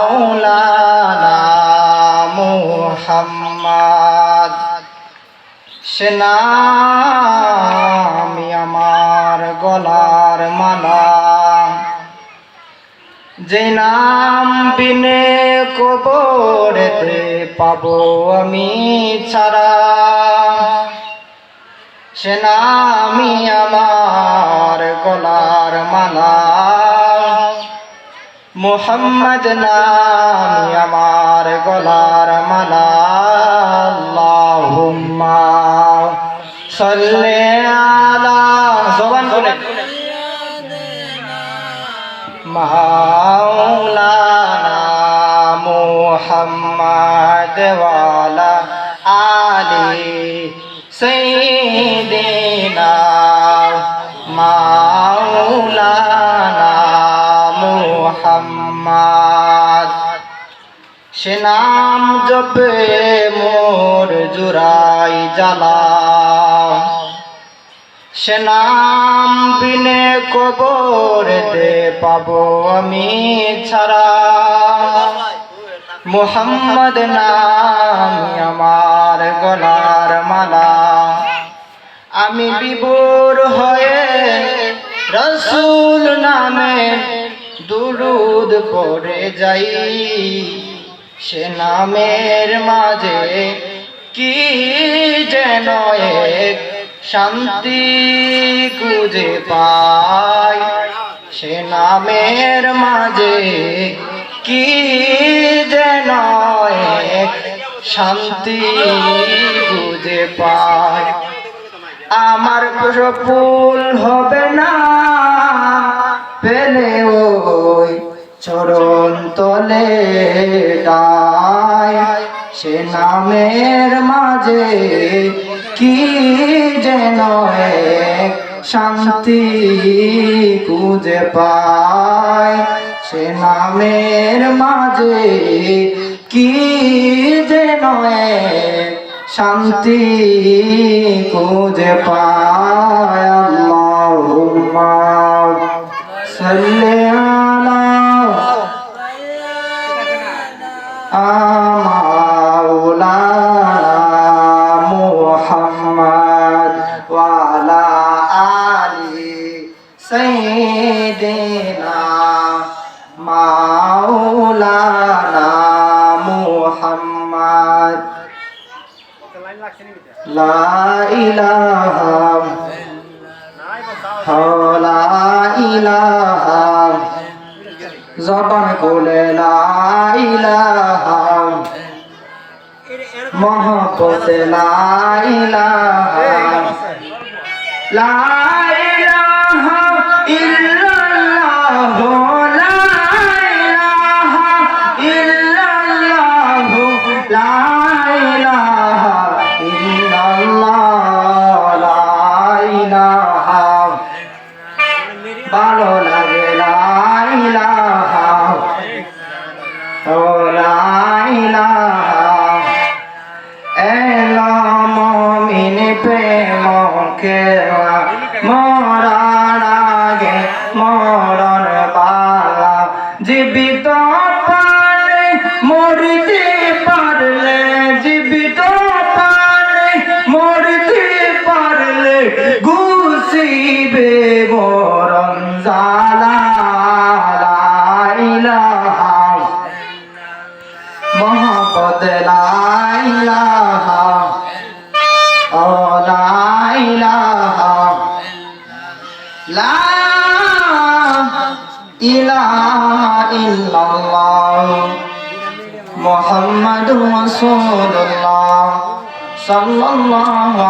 মাওলানা মুহাম্মদ সে নামই আমার গলার মালা, যে নাম বিনে কবরেতে পাবো আমি ছাড়া, সে নামই আমার গলার মালা। মুহাম্মদ নামই আমার গলার মালা। আল্লাহুম্মা সাল্লি আলা, জবান খুলে, মাওলানা মুহাম্মদ ওয়ালা আলি সাইয়্যিদিনা মাওলানা মুহাম্মদ। সে নাম জপে মোর জুড়াই জ্বালা, সে নাম বিনে কবরেতে পাবো আমি ছাড়া। মুহাম্মদ নামই আমার গলার মালা। আমি বিভোর হয়ে রসুল নামে দুরুদ পড়ে যাই, সে নামের মাঝে কি যেন এক শান্তি খুঁজে পাই, সে নামের মাঝে কি যেন এক শান্তি খুঁজে পাই। আমার ফুল হবে না পেলে ওই চরণ তলে ডাই, সে নামের মাঝে কি যেন এক শান্তি খুঁজে পাই, সে নামের মাঝে কি যেন এক শান্তি খুঁজে পাই। আল্লাহুম্মা সাল্লি আলা মাওলানা মুহাম্মদ ওয়ালা আলি সাইয়্যিদিনা মাওলানা মুহাম্মদ। লা ইলাহা লা ইলাহা, জবান খুলে লা ইলাহা, মোহব্বত লা ইলাহা, লা ইলাহা ইল্লাল্লাহ, লা ইলাহা ইল্লাল্লাহ, লা ইলাহা ইল্লাল্লাহ, লা ইলাহা। ভালো লাগে লা ইলাহা ও লা ইলাহা। এলো মুমিন প্রেম কেওয়া, মরার আগে মরণ পালা, জীবিত পারলে মরতে পারলে, জীবিত পারলে মরতে পারলে, ঘুষিবে মরণ জালা। লা ইলাহা মোহাম্মদ লা ইলাহা ও লা ইলাহা, লা ইলাহা ইল্লাল্লাহ মুহাম্মাদুর রাসূলুল্লাহ সাল্লাল্লাহু